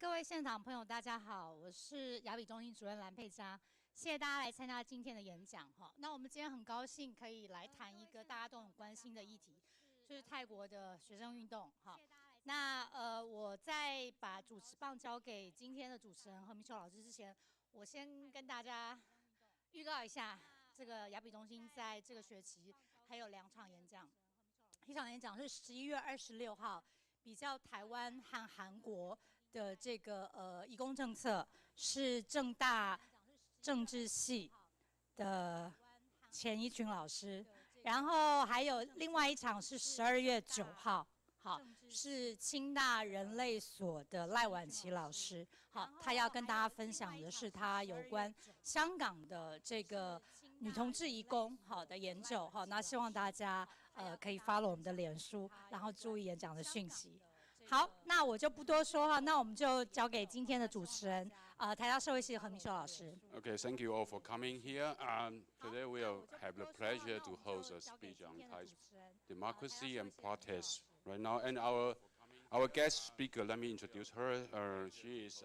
各位现场朋友，大家好，我是亚比中心主任蓝佩嘉，谢谢大家来参加今天的演讲哈。那我们今天很高兴可以来谈一个大家都很关心的议题，就是泰国的学生运动哈。那我在把主持棒交给今天的主持人何明秀老师之前，我先跟大家预告一下，这个亚比中心在这个学期还有2场演讲，一场演讲是11月26号，比较台湾和韩国的这个移工政策，是政大政治系的前一群老师，然后还有另外一场是12月9号，好，是清大人类所的赖婉琪老师，好，他要跟大家分享的是他有关香港的这个女同志移工好的研究，好，那希望大家可以 follow 我们的脸书，然后注意演讲的讯息。好，那我就不多说哈，那我们就交给今天的主持人，台大社会系的何明秀老师。Okay, thank you all for coming here. Today we will have the pleasure to host a speech on democracy and protest right now. And our guest speaker, let me introduce her. She is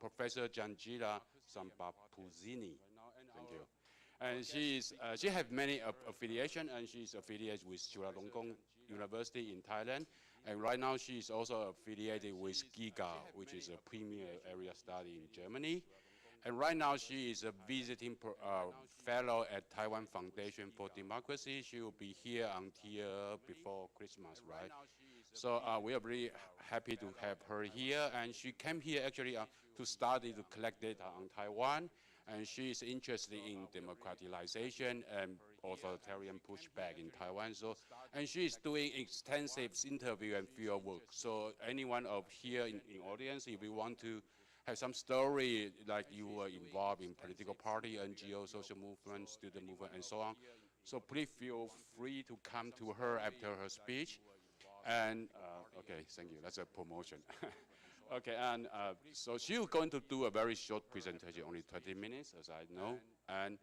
Professor Janjira Sombatpoonsiri. Thank you. And she has many affiliations, and she is affiliated with Chulalongkorn University in Thailand. And right now she is also affiliated with GIGA, which is a premier area study in Germany. And right now she is a visiting fellow at Taiwan Foundation for Democracy. She will be here until before Christmas, right? So we are very happy to have her here. And she came here actually to study, to collect data on Taiwan. And she is interested in democratization and authoritarian pushback in Taiwan. And she is doing extensive interview and field work. So anyone of here in audience, if you want to have some story like you were involved in political party, NGO, social movement, student movement, and so on, so please feel free to come to her after her speech. And okay, thank you. That's a promotion. Okay, and so she's going to do a very short presentation, only 20 minutes, as I know. And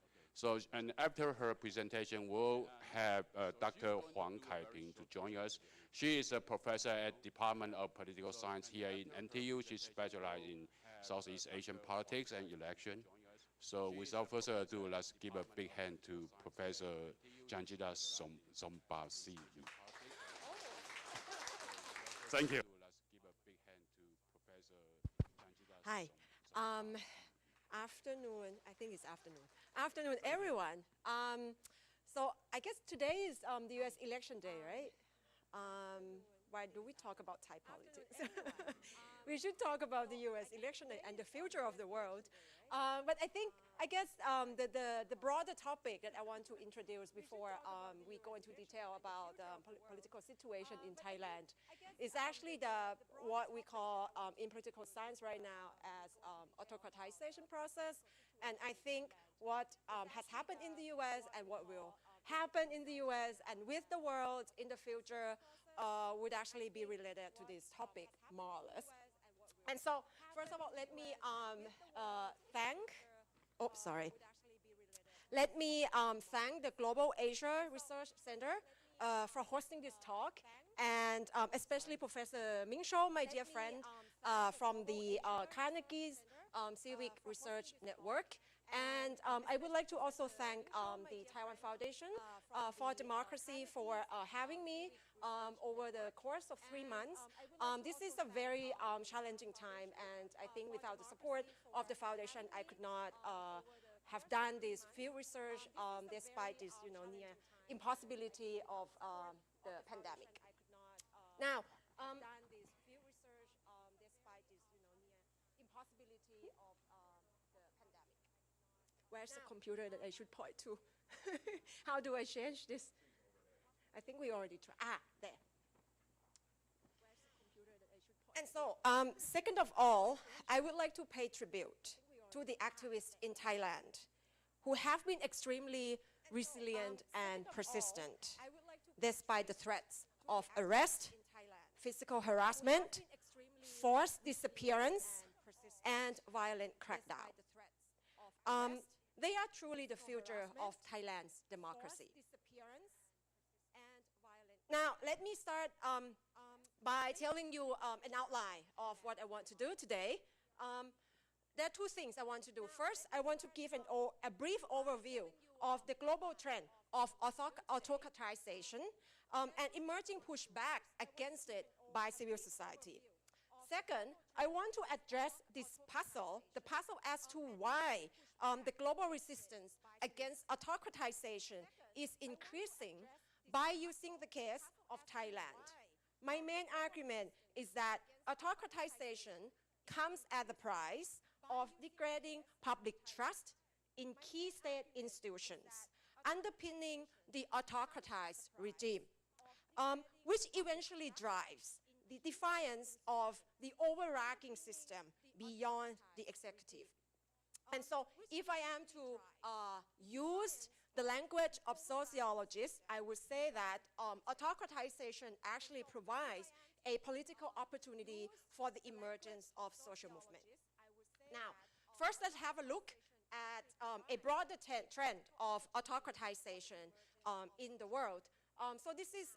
after her presentation, we'll have Dr. Huang Kaiping to join us. She is a professor at Department of Political Science here in NTU. She specializes in Southeast Asian politics and election. So without further ado, let's give a big hand to Professor Janjira Sombatpoonsiri. Thank you. Let's give a big hand to Professor Janjira. Hi. Afternoon. I think it's afternoon. Afternoon, everyone. So I guess today is the U.S. election day, right? Why do we talk about Thai politics? We should talk about the U.S. election day and the future of the world. But I guess the broader topic that I want to introduce before we go into detail about the political situation in Thailand is actually what we call in political science right now as autocratization process. And I think what has happened in the U.S. and what will happen in the U.S. and with the world in the future would actually be related to this topic more or less. And so first of all, let me thank the Global Asia Research Center for hosting this talk, and especially Professor Ming Shou, my dear friend from the Carnegie's Civic Research Network. And I would like to also thank the Taiwan Foundation for Democracy for having me over the course of 3 months. This is a very challenging time, and I think without the support of the foundation, I could not have done this field research despite this, near impossibility of the pandemic. Now, where's the computer that I should point to? How do I change this? I think we already tried. There. And so, second of all, I would like to pay tribute to the activists in Thailand who have been extremely resilient and persistent despite the threats of arrest, physical harassment, forced disappearance, and violent crackdown. They are truly the future of Thailand's democracy. Now, let me start by telling you an outline of what I want to do today. There are two things I want to do. First, I want to give a brief overview of the global trend of autocratization and emerging pushback against it by civil society. Second, I want to address this puzzle, the puzzle as to why the global resistance against autocratization is increasing by using the case of Thailand. My main argument is that autocratization comes at the price of degrading public trust in key state institutions, underpinning the autocratized regime, which eventually drives the defiance of the overarching system beyond the executive. And so if I am to use the language of sociologists, I would say that autocratization actually provides a political opportunity for the emergence of social movement. Now, first let's have a look at a broader trend of autocratization in the world. So this is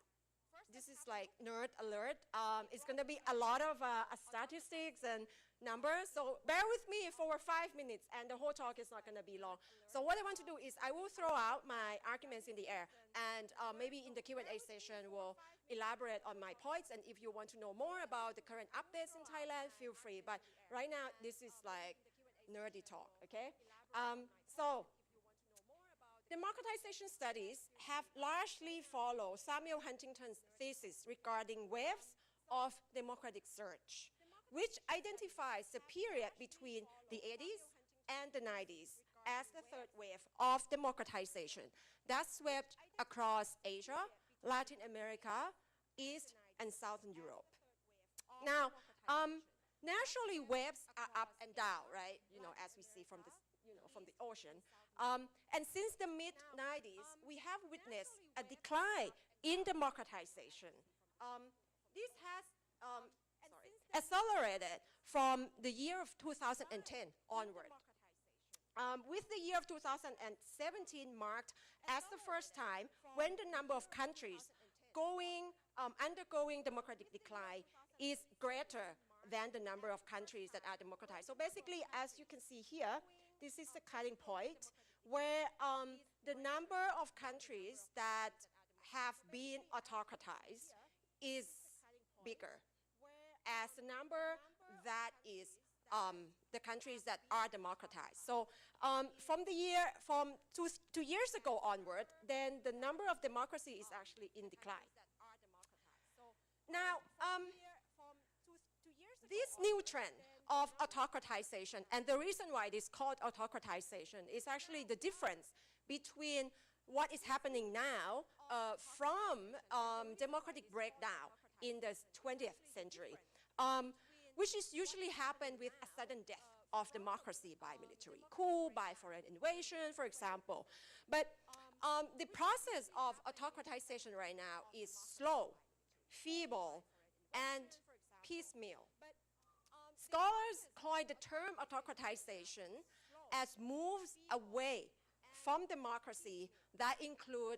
like nerd alert. It's going to be a lot of statistics and numbers, so bear with me for 5 minutes, and the whole talk is not going to be long. So what I want to do is I will throw out my arguments in the air, and maybe in the Q&A session we'll elaborate on my points, and if you want to know more about the current updates in Thailand, feel free. But right now, this is like nerdy talk, okay? So democratization studies have largely followed Samuel Huntington's thesis regarding waves of democratic surge, which identifies the period between the 80s and the 90s as the third wave of democratization that swept across Asia, Latin America, East and Southern Europe. Now, naturally waves are up and down, right? You know, as we see from this, from the ocean. And since the mid-90s, we have witnessed a decline in democratization. This has accelerated from the year of 2010 onward. With the year of 2017 marked as the first time when the number of countries undergoing democratic decline is greater than the number of countries that are democratized. So basically, as you can see here, this is the cutting point where the number of countries that have been autocratized is bigger as the number that is the countries that are democratized. So from 2 years ago onward, then the number of democracy is actually in decline. Now, this new trend of autocratization, and the reason why it is called autocratization is actually the difference between what is happening now from democratic breakdown in the 20th century, which is usually happen with a sudden death of democracy by military coup, by foreign invasion, for example. But the process of autocratization right now is slow, feeble, and piecemeal. Scholars coin the term autocratization as moves away from democracy that include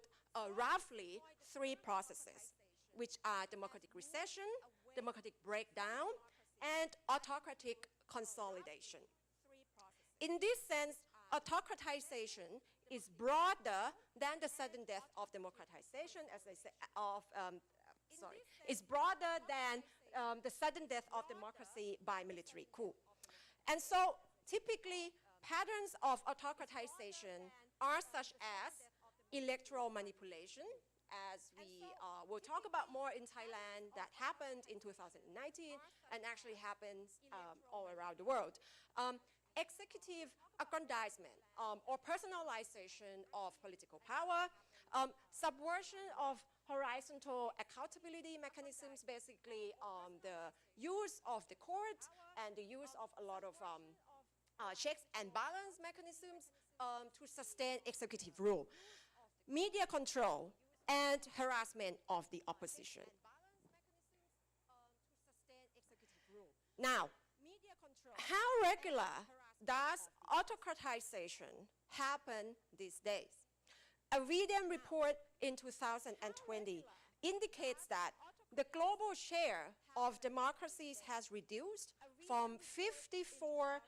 roughly 3 processes, which are democratic recession, democratic breakdown, and autocratic consolidation. In this sense, autocratization is broader than the sudden death of democratization, as I say, is broader than the sudden death of democracy by military coup. And so typically, patterns of autocratization are such as electoral manipulation, as we will talk about more in Thailand, that happened in 2019 and actually happens all around the world. Executive aggrandizement or personalization of political power, subversion of horizontal accountability mechanisms, basically the use of the court and the use of a lot of checks and balance mechanisms to sustain executive rule. Media control and harassment of the opposition. Now, how regular does autocratization happen these days? A VDM report in 2020 indicates that the global share of democracies has reduced from 54%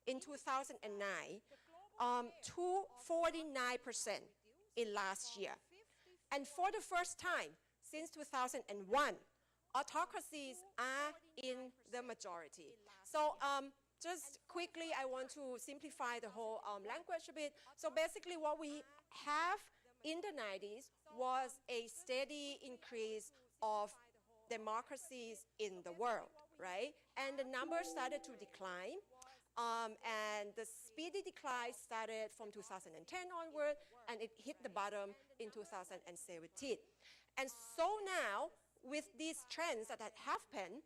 in 2009 to 49% in last year. And for the first time since 2001, autocracies are in the majority. So just quickly, I want to simplify the whole language a bit. So basically what we have in the 90s was a steady increase of democracies in the world, right? And the numbers started to decline. And the speedy decline started from 2010 onward, and it hit the bottom in 2017. And so now, with these trends that have happened,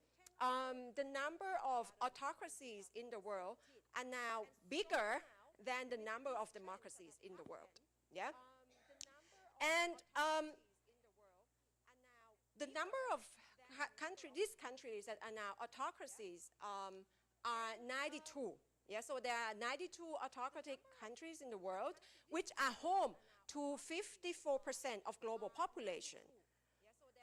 the number of autocracies in the world are now bigger than the number of democracies in the world. Yeah? And the number of these countries that are now autocracies are 92. Yeah, so there are 92 autocratic countries in the world, which are home to 54% of global population.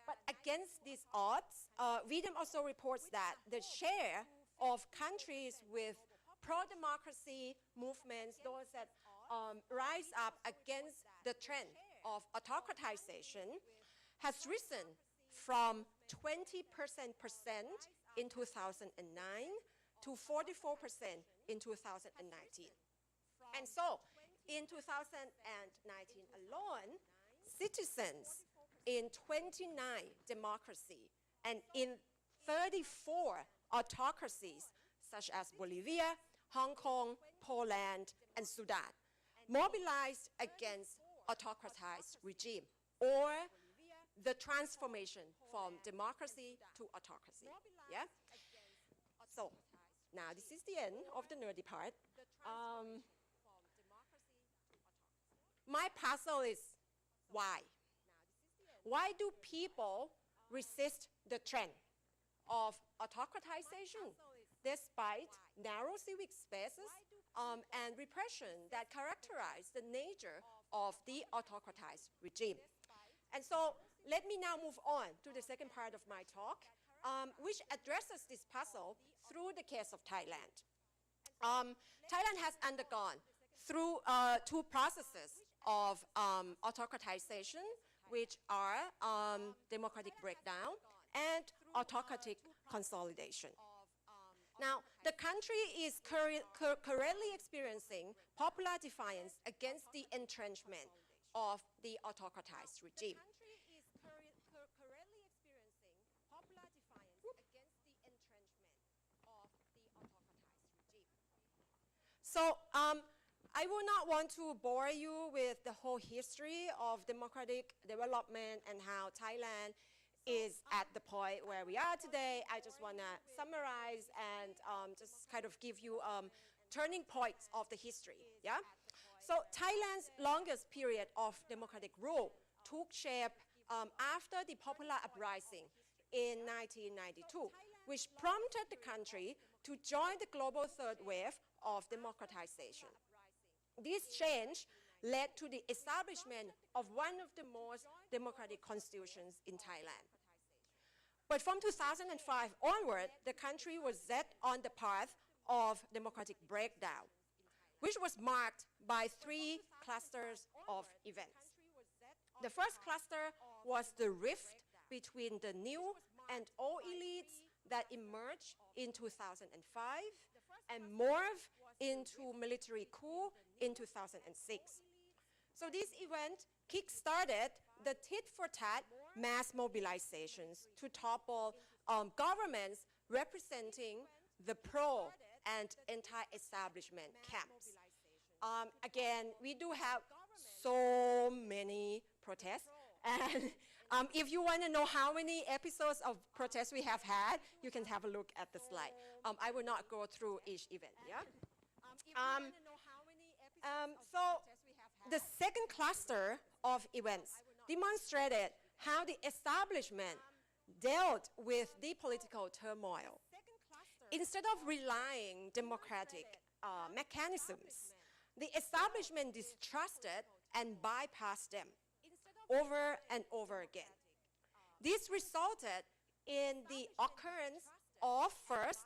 But against these odds, VDM also reports that the share of countries with pro-democracy movements, those that rise up against the trend of autocratization, has risen from 20% in 2009 to 44% in 2019. And so, in 2019 alone, citizens in 29 democracies and in 34 autocracies, such as Bolivia, Hong Kong, Poland, and Sudan, mobilized against autocratized regime, or the transformation from democracy to autocracy. Yeah? So, now this is the end of the nerdy part. My puzzle is why? Why do people resist the trend of autocratization despite narrow civic spaces and repression that characterize the nature of the autocratized regime? And so let me now move on to the second part of my talk, which addresses this puzzle through the case of Thailand. Thailand has undergone through two processes of autocratization, which are democratic breakdown and autocratic consolidation. Now, the country is currently experiencing popular defiance against the entrenchment of the autocratized regime. So I will not want to bore you with the whole history of democratic development and how Thailand is at the point where we are today. I just want to summarize and just kind of give you turning points of the history. Yeah? So Thailand's longest period of democratic rule took shape after the popular uprising in 1992, which prompted the country to join the global third wave of democratization. This change led to the establishment of one of the most democratic constitutions in Thailand. But from 2005 onward, the country was set on the path of democratic breakdown, which was marked by three clusters of events. The first cluster was the rift between the new and old elites that emerged in 2005 and morphed into military coup in 2006. So this event kick-started the tit-for-tat mass mobilizations to topple governments representing the pro and anti-establishment camps. Again, we do have so many protests, and if you want to know how many episodes of protests we have had, you can have a look at the slide. I will not go through each event, yeah? So the second cluster of events demonstrated how the establishment dealt with the political turmoil. Instead of relying democratic mechanisms, the establishment distrusted and bypassed them over and over again. This resulted in the occurrence of first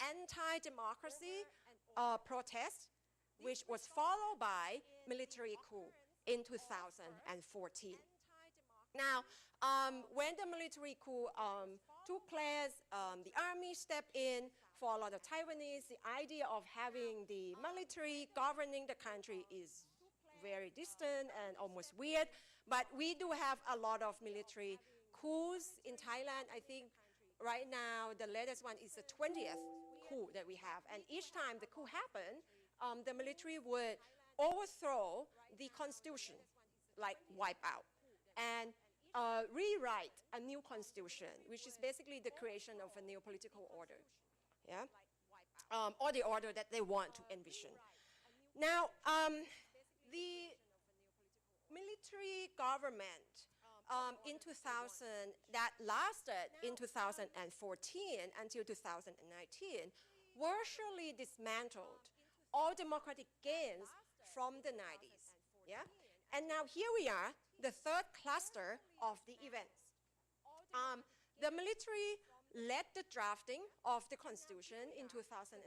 anti-democracy protest, which was followed by military coup in 2014. Now, when the military coup took place, the army stepped in. For a lot of Taiwanese, the idea of having the military governing the country is very distant and almost weird. But we do have a lot of military coups in Thailand. I think right now the latest one is the 20th coup that we have. And each time the coup happened, the military would overthrow the constitution, like wipe out, and rewrite a new constitution, which is basically the creation of a new political order, yeah, or the order that they want to envision. Now, the military government in 2000 that lasted in 2014 until 2019 virtually dismantled all democratic gains from the 90s, yeah? And now here we are, the third cluster of the events. The military led the drafting of the constitution in 2016,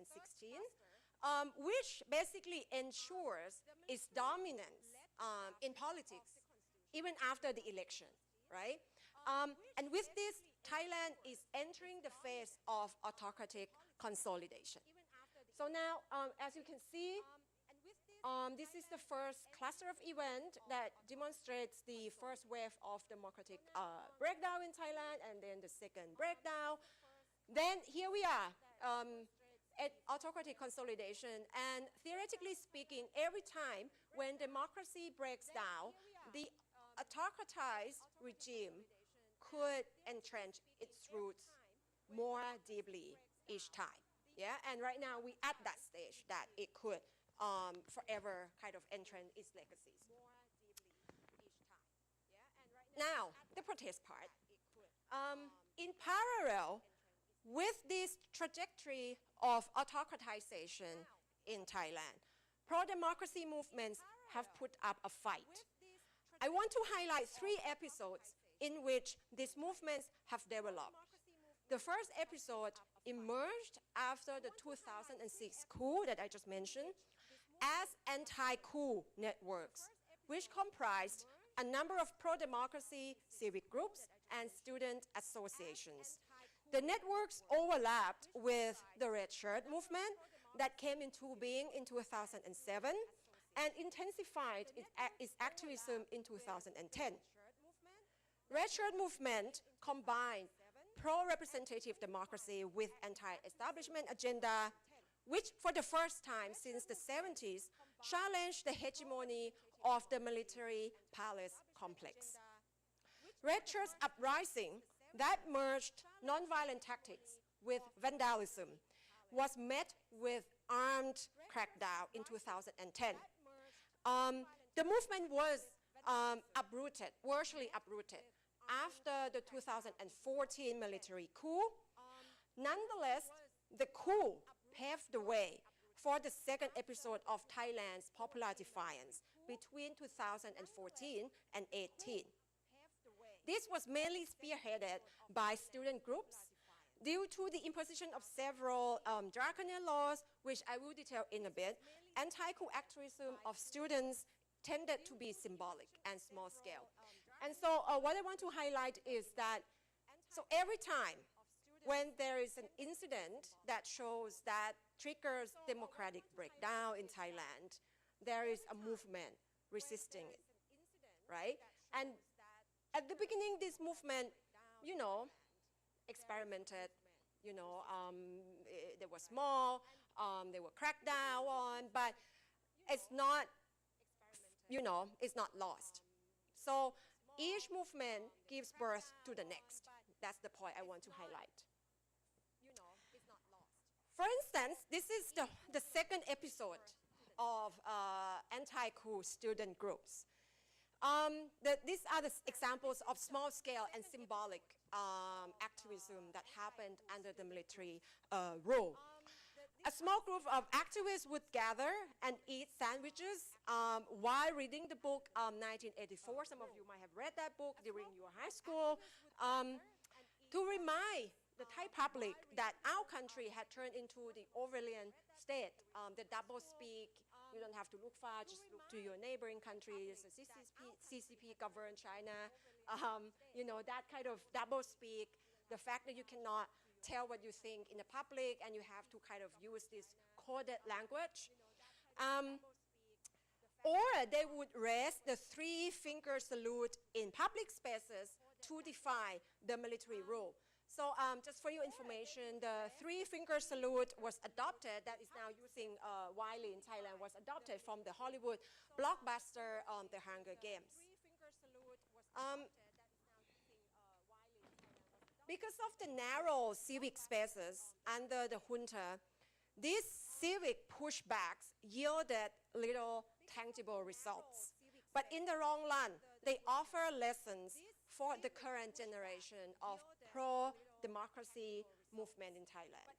which basically ensures its dominance in politics, even after the election, right? And with this, Thailand is entering the phase of autocratic consolidation. So now, as you can see, this is the first cluster of event that demonstrates the first wave of democratic breakdown in Thailand, and then the second breakdown. Then here we are at autocratic consolidation, and theoretically speaking, every time when democracy breaks down, the autocratized regime could entrench its roots more deeply each time. Yeah, and right now we at that stage that it could forever kind of entrench its legacies. Now, the protest part. In parallel with this trajectory of autocratization in Thailand, pro-democracy movements have put up a fight. I want to highlight 3 episodes in which these movements have developed. The first episode emerged after the 2006 coup that I just mentioned as anti-coup networks, which comprised a number of pro-democracy civic groups and student associations. The networks overlapped with the Red Shirt movement that came into being in 2007 and intensified its activism in 2010. Red Shirt movement combined pro-representative democracy with anti-establishment agenda, which for the first time since the 70s challenged the hegemony of the military palace complex. Red Shirt's uprising that merged nonviolent tactics with vandalism was met with armed crackdown in 2010. The movement was uprooted, virtually uprooted, after the 2014 military coup. Nonetheless, the coup paved the way for the second episode of Thailand's popular defiance between 2014 and 2018. This was mainly spearheaded by student groups due to the imposition of several draconian laws, which I will detail in a bit. Anti-coup activism of students tended to be symbolic and small scale. And so what I want to highlight is that, so every time when there is an incident that shows that triggers democratic breakdown in Thailand, there is a movement resisting it, right? And at the beginning, this movement, you know, experimented, you know, they were small, they were cracked down on, but it's not, you know, it's not lost. So each movement gives birth to the next. That's the point I want to highlight. For instance, this is the second episode of anti-coup student groups. These are the examples of small-scale and symbolic activism that happened under the military rule. A small group of activists would gather and eat sandwiches while reading the book 1984. Some of you might have read that book during your high school, to remind the Thai public that our country had turned into the Orwellian state, the double speak. You don't have to look far, just look to your neighboring countries. The CCP govern China, you know, that kind of double speak. The fact that you cannot tell what you think in the public and you have to kind of use this coded language. Or they would raise the three-finger salute in public spaces to defy the military rule. So just for your information, the three-finger salute was adopted, that is now using widely in Thailand, was adopted from the Hollywood blockbuster The Hunger Games. Because of the narrow civic spaces under the junta, these civic pushbacks yielded little tangible results. But in the long run, they offer lessons for the current generation of pro-democracy movement in Thailand.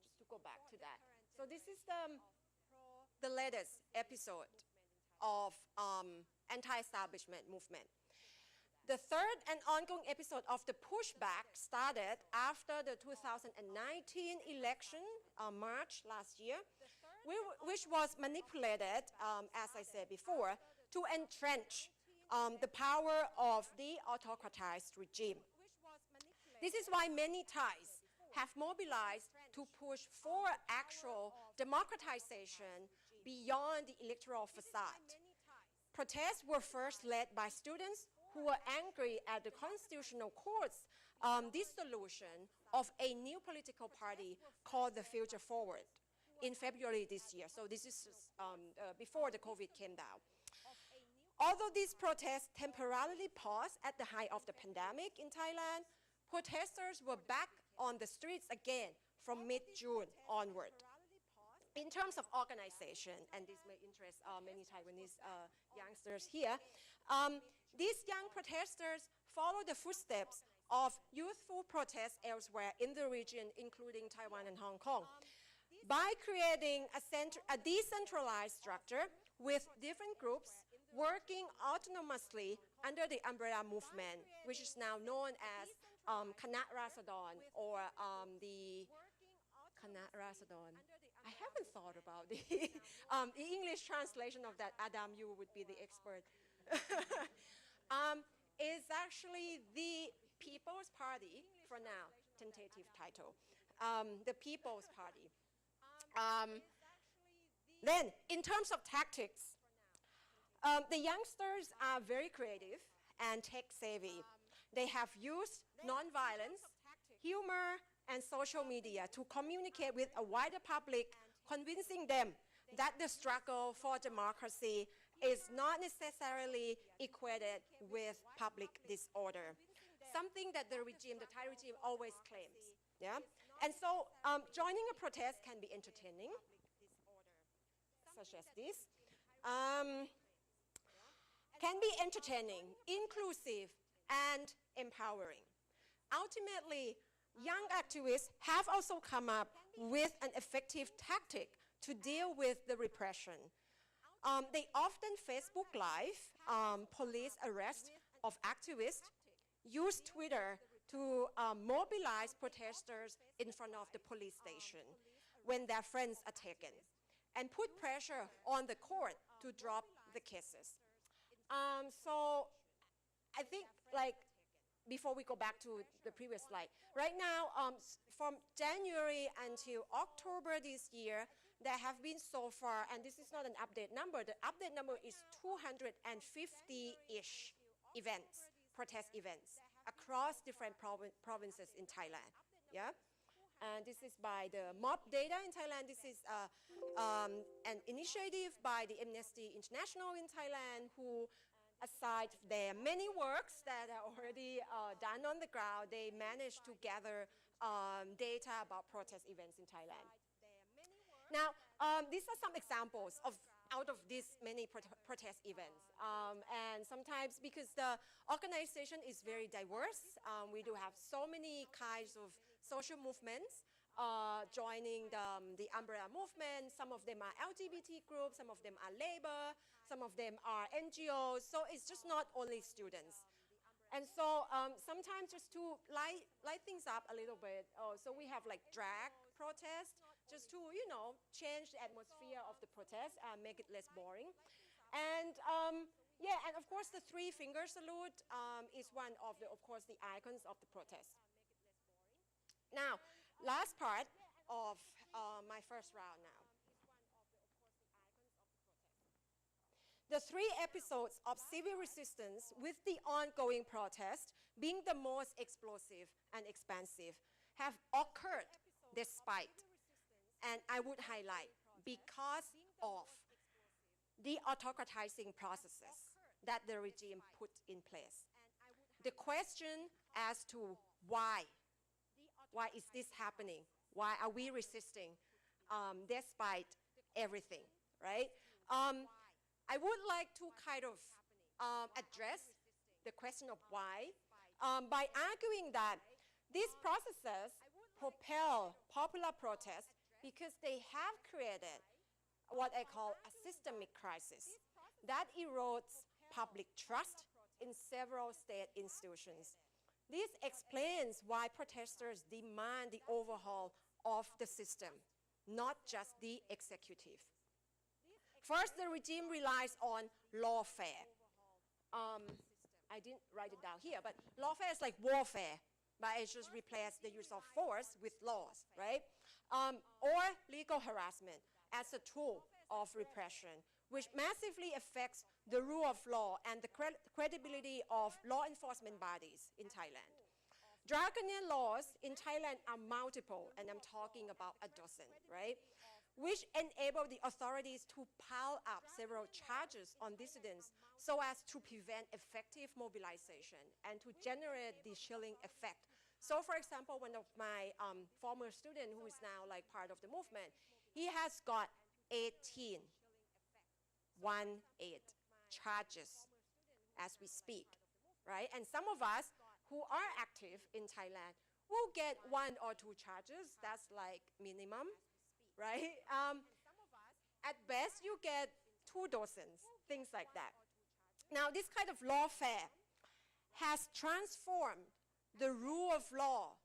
Just to go back to that. So this is the latest episode of anti-establishment movement. The third and ongoing episode of the pushback started after the 2019 election, March last year, which was manipulated, as I said before, to entrench the power of the autocratized regime. This is why many Thais have mobilized to push for actual democratization beyond the electoral facade. Protests were first led by students who were angry at the Constitutional Court's dissolution of a new political party called the Future Forward in February this year. So this is before the COVID came down. Although these protests temporarily paused at the height of the pandemic in Thailand, protesters were back on the streets again from mid-June onward. In terms of organization, and this may interest many Taiwanese youngsters here, these young protesters follow the footsteps of youthful protests elsewhere in the region, including Taiwan and Hong Kong, by creating a decentralized structure with different groups working autonomously under the umbrella movement, which is now known as Kanat Rasadon or the Kanat Rasadon. I haven't thought about the English translation of that. Adam, you would be the expert. Is actually the People's Party, for now, tentative title, the People's Party. Then, in terms of tactics, the youngsters are very creative and tech-savvy. They have used nonviolence, humor, and social media to communicate with a wider public, convincing them that the struggle for democracy is not necessarily equated with public disorder, something that the Thai regime always claims. Yeah? And so joining a protest can be entertaining, such as this, can be entertaining, inclusive, and empowering. Ultimately, young activists have also come up with an effective tactic to deal with the repression. They often Facebook Live police arrest of activists, use Twitter to mobilize protesters in front of the police station when their friends are taken, and put pressure on the court to drop the cases. So I think, like, before we go back to the previous slide, right now, from January until October this year, there have been so far, and this is not an update number, the update number is 250-ish events, protest events, across different provinces in Thailand, yeah? And this is by the mob data in Thailand. This is an initiative by the Amnesty International in Thailand, who, aside their many works that are already done on the ground, they managed to gather data about protest events in Thailand. Now, these are some examples out of these many protest events. And sometimes, because the organization is very diverse, we do have so many kinds of social movements. joining the umbrella movement. Some of them are LGBT groups, some of them are labor, some of them are NGOs. So it's just not only students. And so sometimes just to light things up a little bit, so we have like drag protest, just to, you know, change the atmosphere of the protest, make it less boring. And yeah, and of course the three-finger salute is one of the, of course, the icons of the protest. Now, last part of my first round now. The three episodes of civil resistance with the ongoing protest being the most explosive and expansive have occurred despite, and I would highlight, because of the autocratizing processes that the regime put in place. The question as to why is this happening? Why are we resisting despite everything, right? I would like to kind of address the question of why by arguing that these processes propel popular protest because they have created what I call a systemic crisis that erodes public trust in several state institutions. This explains why protesters demand the overhaul of the system, not just the executive. First, the regime relies on lawfare. I didn't write it down here, but lawfare is like warfare, but it just replaced the use of force with laws, right? Or legal harassment as a tool of repression, which massively affects the rule of law and the credibility of law enforcement bodies in Thailand. Draconian laws in Thailand are multiple, and I'm talking about a dozen, right? Which enable the authorities to pile up several charges on dissidents so as to prevent effective mobilization and to generate the chilling effect. So for example, one of my former students who is now like part of the movement, he has got 18 charges as we speak, right? And some of us who are active in Thailand will get 1 or 2 charges. That's like minimum, right? At best, you get 2 dozens, things like that. Now, this kind of lawfare has transformed the rule of law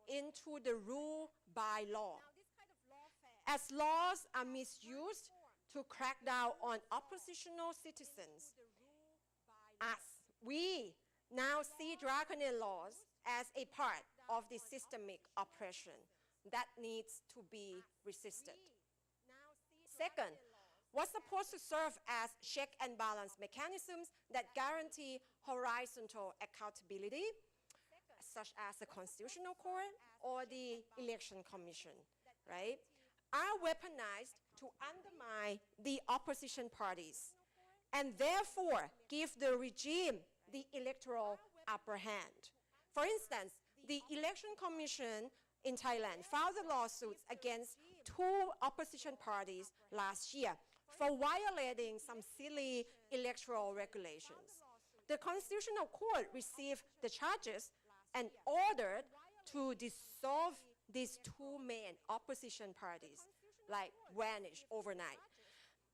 into the rule by law. As laws are misused to crack down on oppositional citizens, we now see draconian laws as a part of the systemic oppression that needs to be resisted. Second, what's supposed to serve as check and balance mechanisms that guarantee horizontal accountability, such as the Constitutional Court or the Election Commission, right, are weaponized to undermine the opposition parties and therefore give the regime the electoral upper hand. For instance, the Election Commission in Thailand filed lawsuits against 2 opposition parties last year for violating some silly electoral regulations. The Constitutional Court received the charges and ordered to dissolve these 2 main opposition parties, like vanish overnight.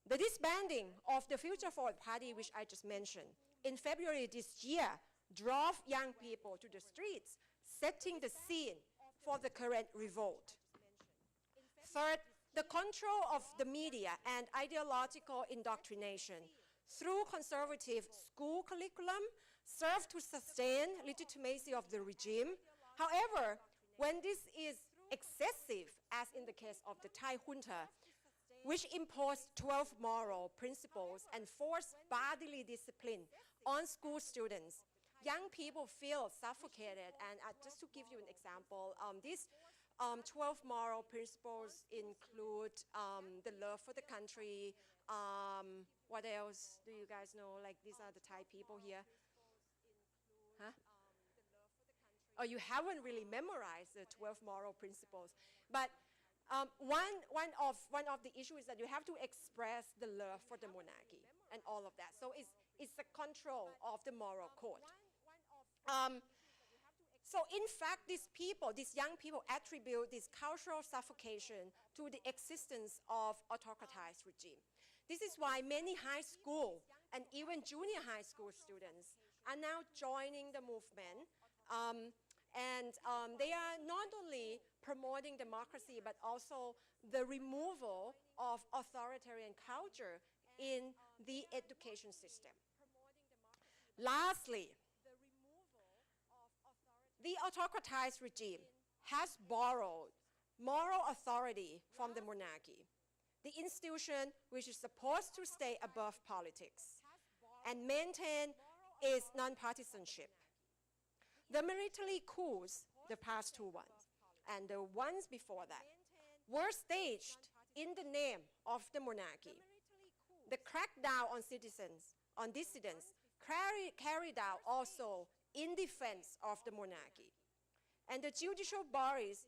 The disbanding of the Future Forward Party, which I just mentioned, in February this year, drove young people to the streets, setting the scene for the current revolt. Third, the control of the media and ideological indoctrination through conservative school curriculum serve to sustain legitimacy of the regime. However, when this is excessive, as in the case of the Thai junta, which imposed 12 moral principles and forced bodily discipline on school students, young people feel suffocated. And just to give you an example, these 12 moral principles include the love for the country. What else do you guys know? Like, these are the Thai people here. Huh? Oh, you haven't really memorized the 12 moral principles. But one of the issues is that you have to express the love for the monarchy and all of that. So it's a control of the moral code. So in fact, these people, these young people, attribute this cultural suffocation to the existence of autocratized regime. This is why many high school and even junior high school students are now joining the movement. They are not only promoting democracy, but also the removal of authoritarian culture in the education system. Lastly, the autocratized regime has borrowed moral authority from the monarchy, the institution which is supposed to stay above politics and maintain its nonpartisanship. The military coups, the past two ones, and the ones before that, were staged in the name of the monarchy. The crackdown on citizens, on dissidents, carried out also in defense of the monarchy. And the judicial bodies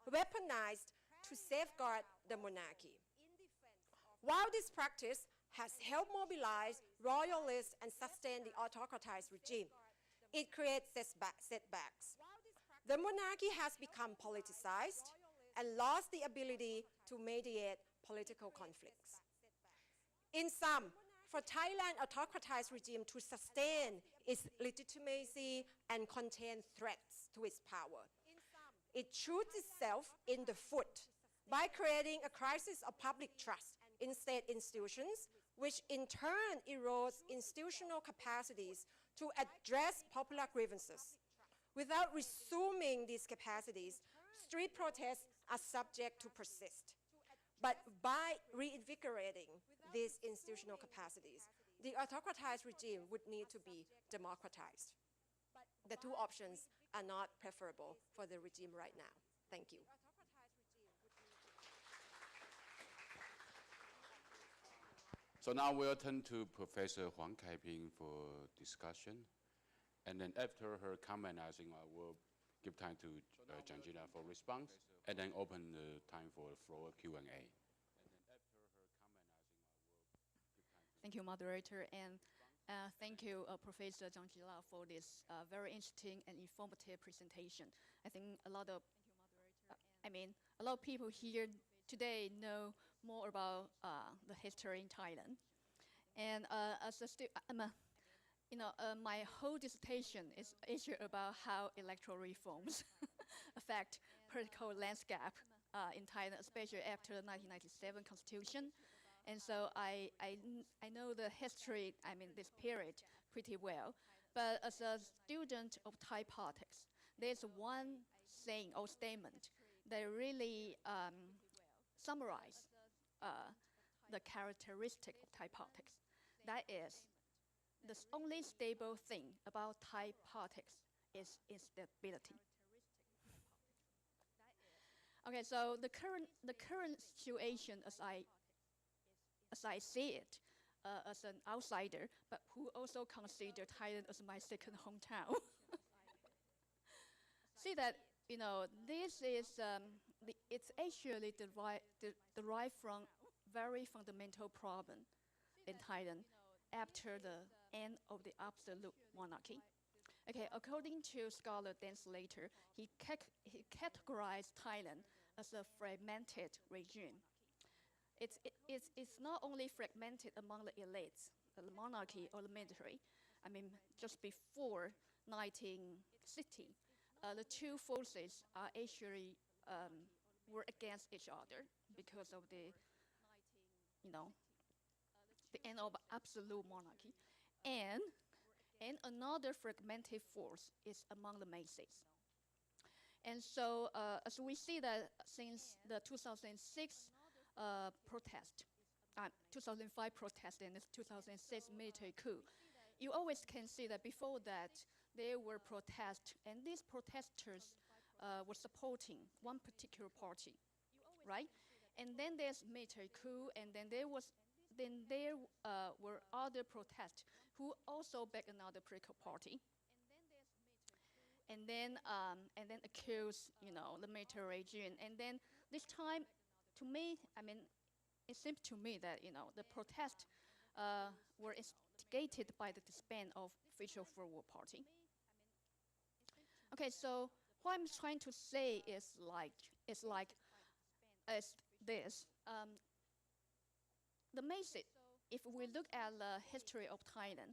weaponized to safeguard the monarchy. While this practice has helped mobilize royalists and sustain the autocratized regime, it creates setbacks. The monarchy has become politicized and lost the ability to mediate political conflicts. In sum, for Thailand autocratized regime to sustain its legitimacy and contain threats to its power, it shoots itself in the foot by creating a crisis of public trust in state institutions, which in turn erodes institutional capacities to address popular grievances. Without resuming these capacities, street protests are subject to persist. But by reinvigorating these institutional capacities, the autocratized regime would need to be democratized. The two options are not preferable for the regime right now. Thank you. So now we'll turn to Professor Huang Kaiping for discussion. And then after her comment, I think I will give time to Janjira for response, and then open the time for floor Q&A. Thank you, moderator, and thank you, Professor Janjira, for this very interesting and informative presentation. I think a lot of people here today know more about the history in Thailand. And as a my whole dissertation is issue about how electoral reforms affect political landscape in Thailand, especially after the 1997 constitution. And so I know the history, this period pretty well. But as a student of Thai politics, there's one saying or statement that really summarize the characteristic of Thai politics. That is, the only stable thing about Thai politics is stability. Okay, so the current situation as I see it, as an outsider, but who also consider Thailand as my second hometown, see that this is it's actually derived from very fundamental problem in Thailand after the end of the absolute monarchy. Okay, according to scholar Dan Slater, he categorized Thailand as a fragmented regime. It's not only fragmented among the elites, the monarchy or the military. Just before 1960, the two forces are actually were against each other because of the end of absolute monarchy, and another fragmented force is among the masses. And so, as we see that since the 2006 protest, 2005 protest and the 2006 military coup, you always can see that before that there were protests, and these protesters were supporting one particular party, right? And then there's military coup, and then there were other protests who also backed another political party, and then accused the military regime. And then this time, to me, it seems to me that the protests were instigated by the disband of Official Forward Party. Okay, so what I'm trying to say is this. The message, if we look at the history of Thailand,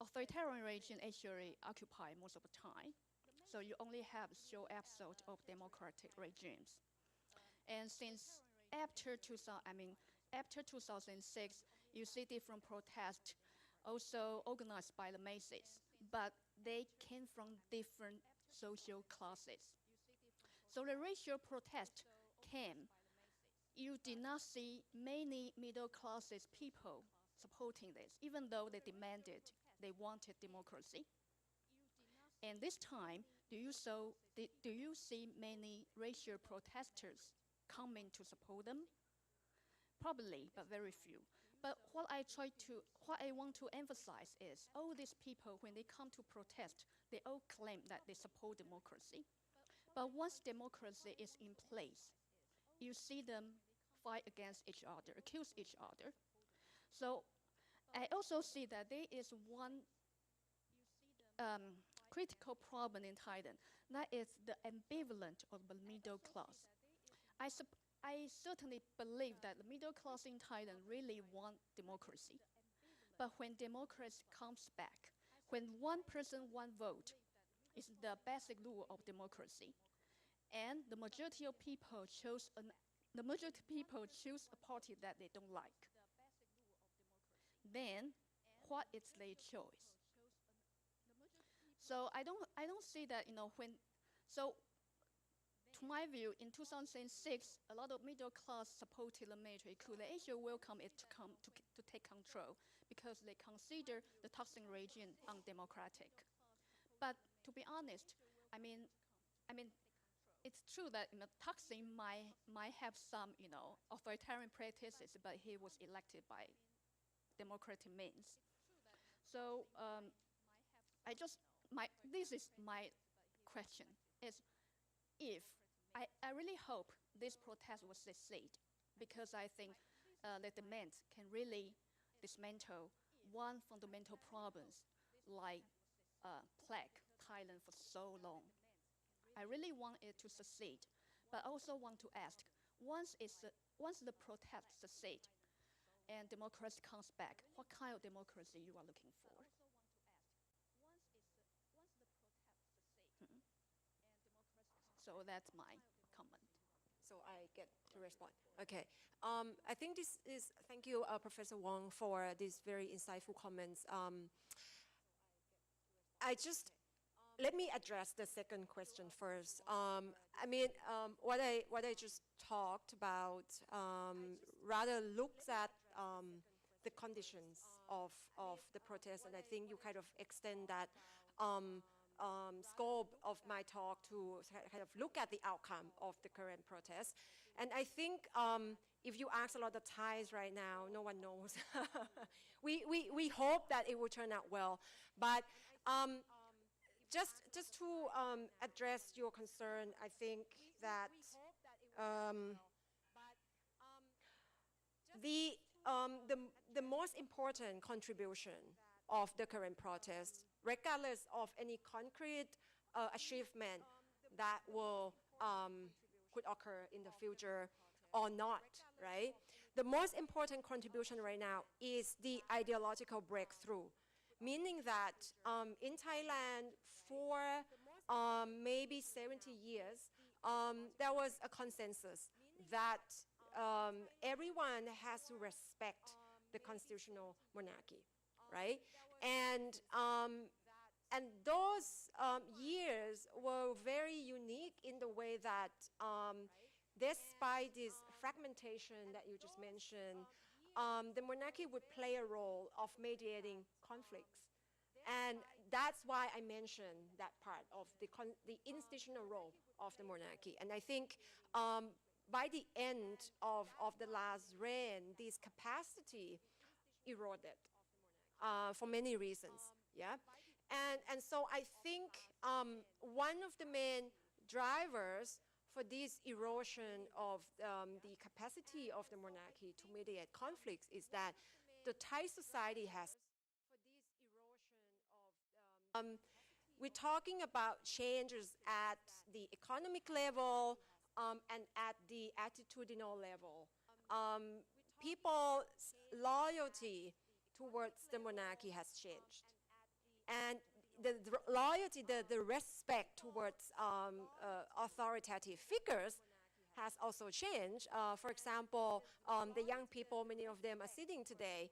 authoritarian regime actually occupy most of the time. So you only have short episodes of democratic regimes. And since after 2006, you see different protests also organized by the masses, but they came from different social classes. So the racial protest came. You did not see many middle classes people supporting this, even though they wanted democracy. And this time, do you see many racial protesters coming to support them? Probably, but very few. But what I want to emphasize is all these people, when they come to protest, they all claim that they support democracy. But once democracy is in place, you see them fight against each other, accuse each other. So I also see that there is one critical problem in Thailand, that is the ambivalence of the middle class. I certainly believe that the middle class in Thailand really want democracy. But when democracy comes back, when one person, one vote is the basic rule of democracy, and the majority of people choose a party that they don't like, then what is their choice? So I don't see that, to my view, in 2006, a lot of middle class supported the military coup. They actually welcome it to take control because they consider the Thaksin regime undemocratic. But to be honest, it's true that Thaksin might have some authoritarian practices, but he was elected by democratic means. So this is my question: is if I really hope this protest will succeed, because I think the demand can really dismantle one fundamental problem like plagued Thailand for so long. I really want it to succeed, but also want to ask, once the protest succeed and democracy comes back, what kind of democracy you are looking for? So that's my comment. So I get to respond. Okay. I think thank you, Professor Wang, for these very insightful comments. Let me address the second question first. What I just talked about rather looks at the conditions of the protest, and I think you kind of extend that scope of my talk to kind of look at the outcome of the current protest. And I think if you ask a lot of Thais right now, no one knows. we hope that it will turn out well. But just to address your concern, I think that the most important contribution of the current protest, regardless of any concrete achievement that could occur in the future or not, right? The most important contribution right now is the ideological breakthrough, meaning that in Thailand for maybe 70 years, there was a consensus that everyone has to respect the constitutional monarchy, right? And those years were very unique in the way that despite this fragmentation that you just mentioned, the monarchy would play a role of mediating conflicts. And that's why I mentioned that part of the institutional role of the monarchy. And I think by the end of the last reign, this capacity eroded for many reasons, yeah? And so I think one of the main drivers for this erosion of the capacity of the monarchy to mediate conflicts is that the Thai society has, we're talking about changes at the economic level and at the attitudinal level. People's loyalty towards the monarchy has changed. And the loyalty, the respect towards authoritative figures has also changed. For example, the young people, many of them are sitting today,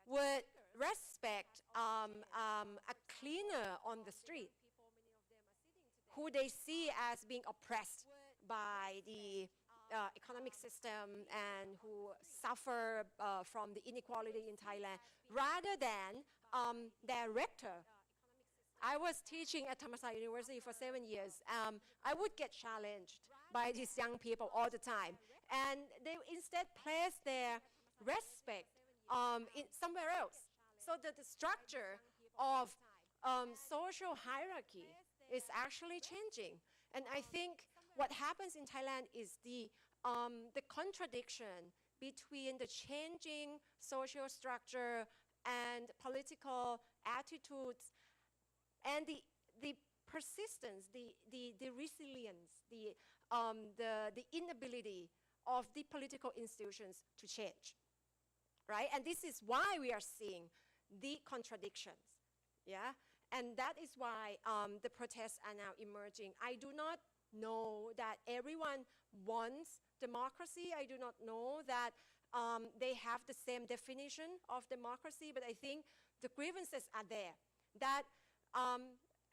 would respect a cleaner on the street who they see as being oppressed by the economic system and who suffer from the inequality in Thailand, rather than their rector. I was teaching at Thammasat University for 7 years. I would get challenged by these young people all the time. And they instead place their respect in somewhere else. So that the structure of social hierarchy is actually changing. And I think what happens in Thailand is the contradiction between the changing social structure and political attitudes and the persistence, the resilience, the inability of the political institutions to change, right? And this is why we are seeing the contradictions, yeah? And that is why the protests are now emerging. I do not know that everyone wants democracy. I do not know that they have the same definition of democracy, but I think the grievances are there, that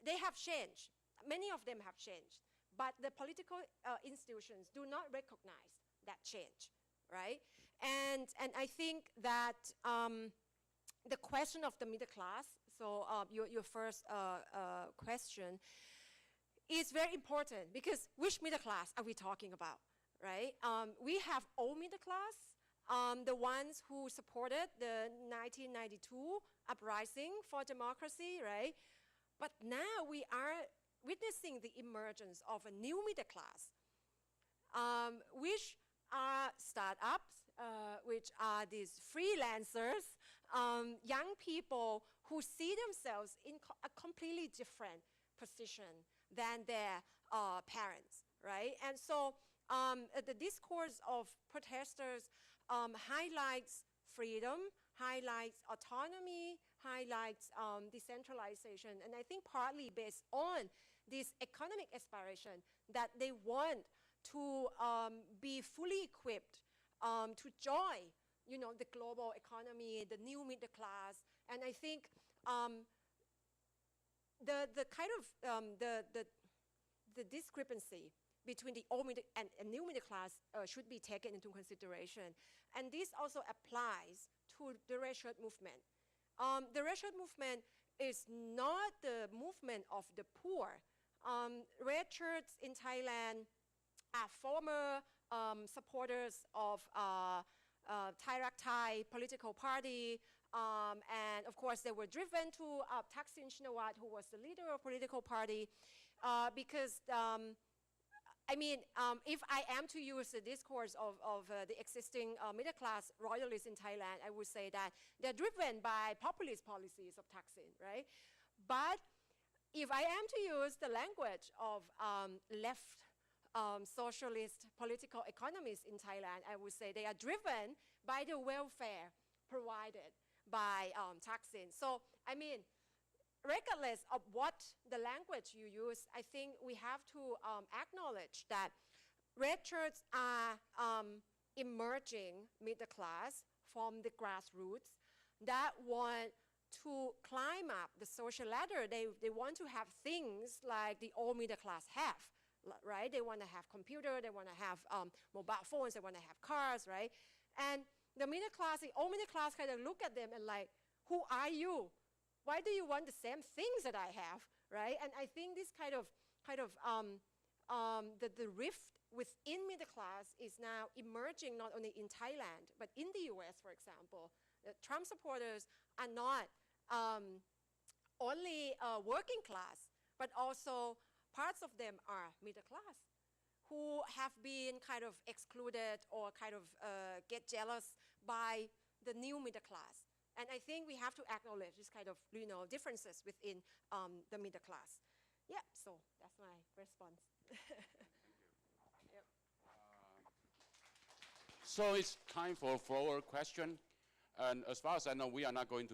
they have changed. Many of them have changed, but the political institutions do not recognize that change, right? And I think that the question of the middle class, so your first question, is very important, because which middle class are we talking about, right? We have old middle class, the ones who supported the 1992 uprising for democracy, right? But now we are witnessing the emergence of a new middle class, which are startups, which are these freelancers, young people who see themselves in a completely different position than their parents, right? And so the discourse of protesters highlights freedom, highlights autonomy, highlights decentralization, and I think partly based on this economic aspiration that they want to be fully equipped to join, you know, the global economy, the new middle class. And I think the kind of the discrepancy between the old middle and new middle class should be taken into consideration. And this also applies to the red shirt movement. The red shirt movement is not the movement of the poor. Red shirts in Thailand are former supporters of Thai political party, and of course they were driven to Thaksin Shinawatra, who was the leader of political party, because I mean, if I am to use the discourse of the existing middle class royalists in Thailand, I would say that they're driven by populist policies of Thaksin, right? But if I am to use the language of left socialist political economists in Thailand, I would say they are driven by the welfare provided by Thaksin. So, I mean, regardless of what the language you use, I think we have to acknowledge that red shirts are emerging middle class from the grassroots that want to climb up the social ladder. They want to have things like the old middle class have, right? They want to have computer, they want to have mobile phones, they want to have cars, right? And the middle class, the old middle class kind of look at them and like, who are you? Why do you want the same things that I have, right? And I think this kind of the rift within middle class is now emerging not only in Thailand, but in the US, for example. The Trump supporters are not only working class, but also parts of them are middle class, who have been kind of excluded or kind of get jealous by the new middle class. And I think we have to acknowledge this kind of, differences within the middle class. Yeah, so that's my response. Yep. So it's time for forward question. And as far as I know, we are not going to